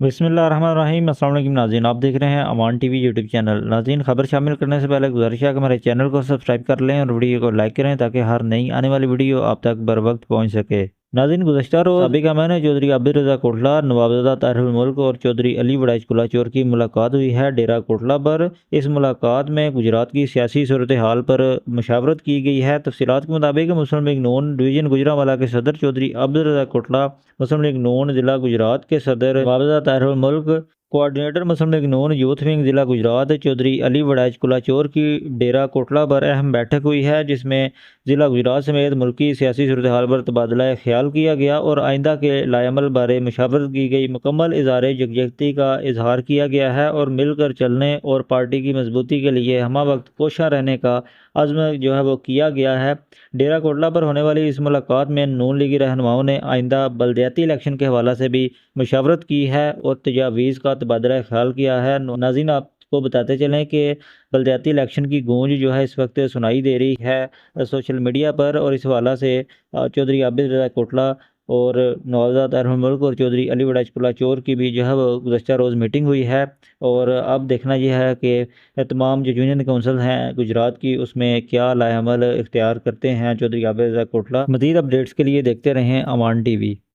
बिस्मिल्लाहिर्रहमानिर्रहीम। अस्सलाम वालेकुम नाज़रीन, आप देख रहे हैं अमान टीवी यूट्यूब चैनल। नाज़रीन, खबर शामिल करने से पहले गुजारिश है कि हमारे चैनल को सब्सक्राइब कर लें और वीडियो को लाइक करें ताकि हर नई आने वाली वीडियो आप तक बर वक्त पहुँच सके। नाज़रीन, गुज़श्ता रोज़ साबिक़ एमएन चौधरी आबिद रज़ा कोटला, नवाबज़ादा तारिकुल मुल्क और चौधरी अली वड़ाइच कुलाचोर की मुलाकात हुई है डेरा कोटला पर। इस मुलाकात में गुजरात की सियासी सूरत हाल पर मशावरत की गई है। तफसीलात के मुताबिक मुस्लिम लीग नून डिवीज़न गुजरांवाला के सदर चौधरी आबिद रज़ा कोटला, मुस्लिम लीग नून ज़िला गुजरात के सदर नवाबज़ादा तारिकुल मुल्क, कोऑर्डिनेटर मुस्लिम लीग नून यूथ विंग ज़िला गुजरात चौधरी अली वड़ाइच कुलाचोर की डेरा कोटला पर अहम बैठक हुई है, जिसमें ज़िला गुजरात समेत मुल्की सियासी सूरत हाल पर तबादला ख्याल किया गया और आइंदा के लाएमल बारे मशावरत की गई। मुकम्मल इज़हार यकजहती का इजहार किया गया है और मिलकर चलने और पार्टी की मजबूती के लिए हमा वक्त कोशा रहने का अज़्म जो है वो किया गया है। डेरा कोटला पर होने वाली इस मुलाकात में नून लीगी रहनुमाओं ने आइंदा बल्दियाती इलेक्शन के हवाले से भी मशावरत की है और तजावीज़ का तबादला ख्याल किया है। नाज़रीन, आपको बताते चलें कि बल्दियाती इलेक्शन की गूंज जो है इस वक्त सुनाई दे रही है सोशल मीडिया पर, और इस हवाला से चौधरी आबिद रज़ा कोटला और नवाबज़ादा तारिकुल मुल्क और चौधरी अली वड़ाइच कुलाचोर की भी जो है वो गुज़श्ता रोज़ मीटिंग हुई है। और अब देखना यह है कि तमाम जो यूनियन काउंसिल हैं गुजरात की, उसमें क्या लाएअमल इख्तियार करते हैं चौधरी आबिद रज़ा कोटला। मज़ीद अपडेट्स के लिए देखते रहें अमान टीवी।